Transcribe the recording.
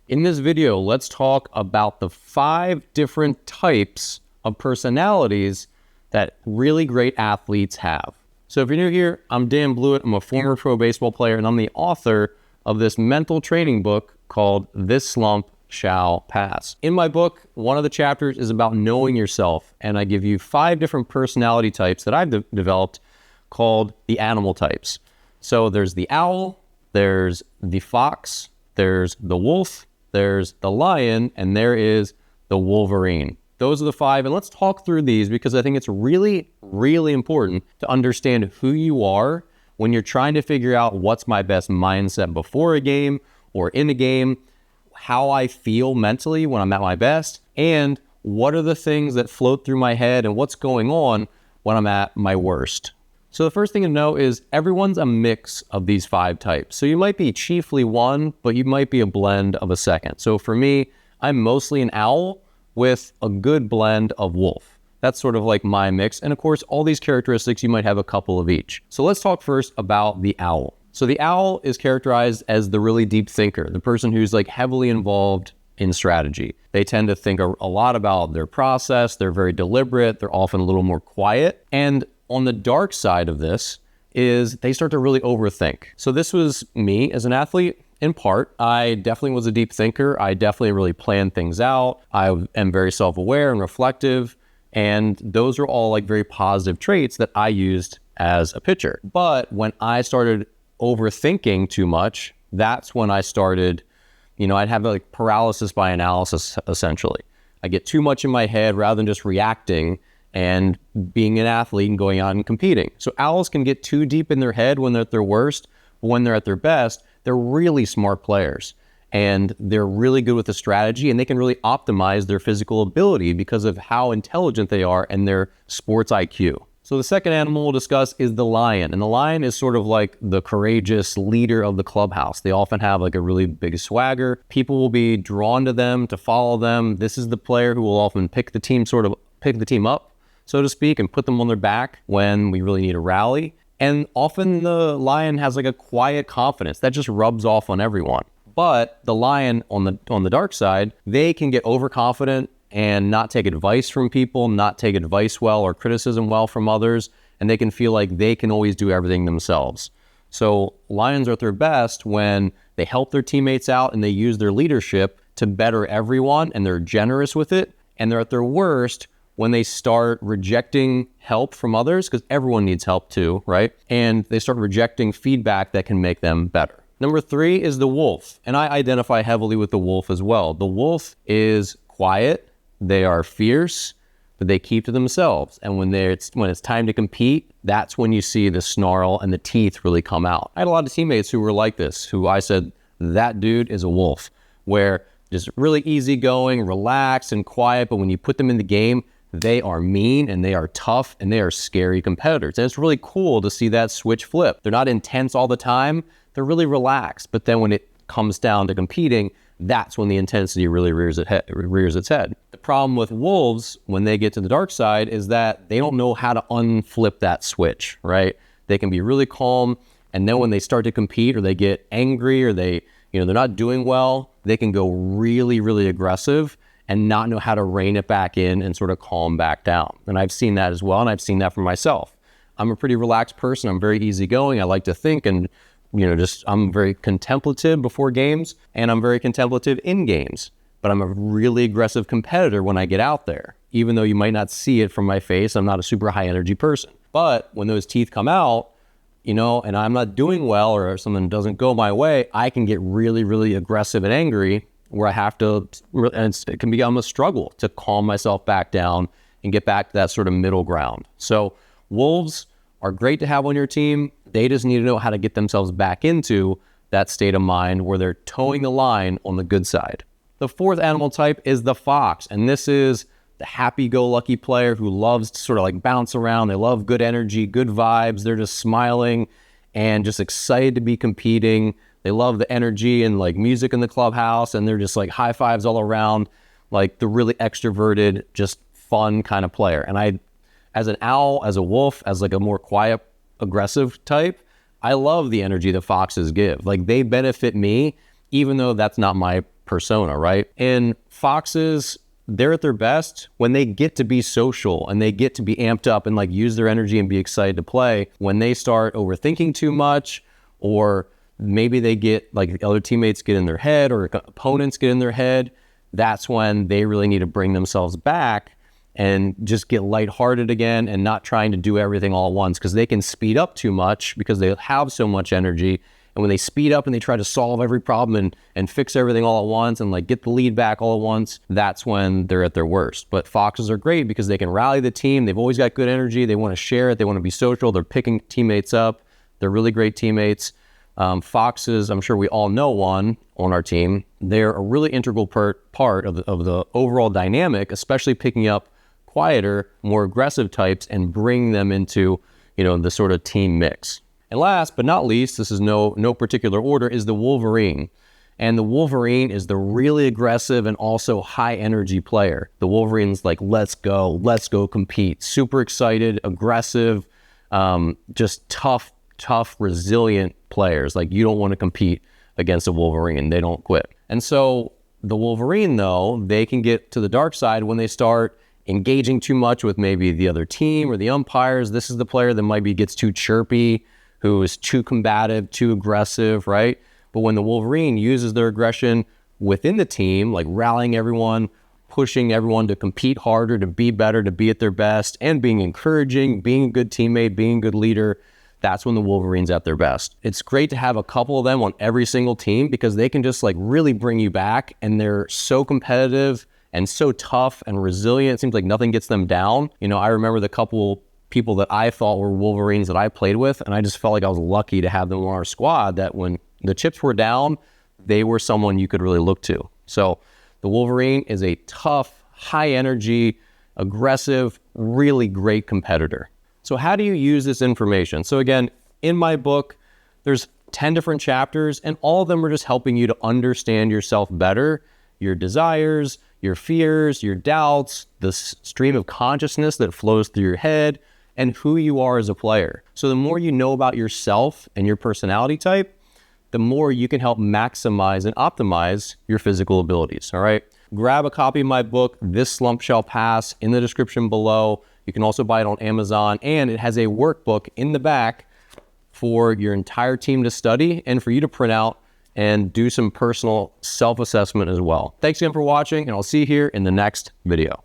In this video, let's talk about the 5 different types of personalities that really great athletes have. So if you're new here, I'm Blewett. I'm a former pro baseball player, and I'm the author of this mental training book called This Slump Shall Pass. In my book, one of the chapters is about knowing yourself, and I give you 5 different personality types that I've developed called the animal types. So there's the owl, there's the fox, there's the wolf, there's the lion, and there is the Wolverine. Those are the 5, and let's talk through these because I think it's really, really important to understand who you are when you're trying to figure out what's my best mindset before a game or in a game, how I feel mentally when I'm at my best, and what are the things that float through my head and what's going on when I'm at my worst. So the first thing to know is everyone's a mix of these 5 types. So you might be chiefly one, but you might be a blend of a second. So for me, I'm mostly an owl with a good blend of wolf. That's sort of like my mix. And of course, all these characteristics, you might have a couple of each. So let's talk first about the owl. So the owl is characterized as the really deep thinker, the person who's like heavily involved in strategy. They tend to think a lot about their process. They're very deliberate. They're often a little more quiet. And on the dark side of this is they start to really overthink. So this was me as an athlete. In part, I definitely was a deep thinker. I definitely really planned things out. I am very self-aware and reflective. And those are all like very positive traits that I used as a pitcher. But when I started overthinking too much, that's when I started, I'd have like paralysis by analysis, essentially. I get too much in my head rather than just reacting and being an athlete and going out and competing. So owls can get too deep in their head when they're at their worst, but when they're at their best, they're really smart players. And they're really good with the strategy, and they can really optimize their physical ability because of how intelligent they are and their sports IQ. So the second animal we'll discuss is the lion. And the lion is sort of like the courageous leader of the clubhouse. They often have like a really big swagger. People will be drawn to them, to follow them. This is the player who will often pick the team up, so to speak, and put them on their back when we really need a rally. And often the lion has like a quiet confidence that just rubs off on everyone. But the lion on the dark side, they can get overconfident and not take advice from people, not take advice well or criticism well from others, and they can feel like they can always do everything themselves. So lions are at their best when they help their teammates out and they use their leadership to better everyone, and they're generous with it. And they're at their worst when they start rejecting help from others, because everyone needs help too, right? And they start rejecting feedback that can make them better. Number 3 is the wolf, and I identify heavily with the wolf as well. The wolf is quiet, they are fierce, but they keep to themselves. And when it's time to compete, that's when you see the snarl and the teeth really come out. I had a lot of teammates who were like this, who I said, that dude is a wolf, where just really easygoing, relaxed, and quiet, but when you put them in the game, they are mean and they are tough and they are scary competitors. And it's really cool to see that switch flip. They're not intense all the time. They're really relaxed. But then when it comes down to competing, that's when the intensity really rears its head. The problem with wolves, when they get to the dark side, is that they don't know how to unflip that switch, right? They can be really calm. And then when they start to compete or they get angry or they're not doing well, they can go really, really aggressive and not know how to rein it back in and sort of calm back down. And I've seen that as well, and I've seen that for myself. I'm a pretty relaxed person. I'm very easygoing. I like to think and, I'm very contemplative before games, and I'm very contemplative in games. But I'm a really aggressive competitor when I get out there. Even though you might not see it from my face, I'm not a super high energy person. But when those teeth come out, and I'm not doing well or something doesn't go my way, I can get really, really aggressive and angry, where I have to, and it can become a struggle to calm myself back down and get back to that sort of middle ground. So wolves are great to have on your team. They just need to know how to get themselves back into that state of mind where they're towing the line on the good side. The 4th animal type is the fox, and this is the happy-go-lucky player who loves to sort of like bounce around. They love good energy, good vibes. They're just smiling and just excited to be competing. They love the energy and like music in the clubhouse, and they're just like high fives all around, like the really extroverted, just fun kind of player. And I, as an owl, as a wolf, as like a more quiet, aggressive type, I love the energy that foxes give. Like they benefit me, even though that's not my persona, right? And foxes, they're at their best when they get to be social and they get to be amped up and like use their energy and be excited to play. When they start overthinking too much, or maybe they get like the other teammates get in their head or opponents get in their head, that's when they really need to bring themselves back and just get lighthearted again and not trying to do everything all at once, because they can speed up too much because they have so much energy. And when they speed up and they try to solve every problem and fix everything all at once and like get the lead back all at once, that's when they're at their worst. But foxes are great because they can rally the team. They've always got good energy. They want to share it. They want to be social. They're picking teammates up. They're really great teammates. Foxes, I'm sure we all know one on our team. They're a really integral part of the overall dynamic, especially picking up quieter, more aggressive types and bring them into, the sort of team mix. And last but not least, this is no particular order, is the Wolverine. And the Wolverine is the really aggressive and also high energy player. The Wolverine's like, let's go compete. Super excited, aggressive, just tough, resilient players. Like, you don't want to compete against a Wolverine. They don't quit. And so the Wolverine, though, they can get to the dark side when they start engaging too much with maybe the other team or the umpires. This is the player that maybe gets too chirpy, who is too combative, too aggressive, right? But when the Wolverine uses their aggression within the team, like rallying everyone, pushing everyone to compete harder, to be better, to be at their best, and being encouraging, being a good teammate, being a good leader, that's when the Wolverine's at their best. It's great to have a couple of them on every single team because they can just like really bring you back, and they're so competitive and so tough and resilient. It seems like nothing gets them down. I remember the couple people that I thought were Wolverines that I played with, and I just felt like I was lucky to have them on our squad, that when the chips were down, they were someone you could really look to. So the Wolverine is a tough, high energy, aggressive, really great competitor. So how do you use this information? So again, in my book, there's 10 different chapters, and all of them are just helping you to understand yourself better, your desires, your fears, your doubts, the stream of consciousness that flows through your head, and who you are as a player. So the more you know about yourself and your personality type, the more you can help maximize and optimize your physical abilities, all right? Grab a copy of my book, This Slump Shall Pass, in the description below. You can also buy it on Amazon, and it has a workbook in the back for your entire team to study and for you to print out and do some personal self-assessment as well. Thanks again for watching, and I'll see you here in the next video.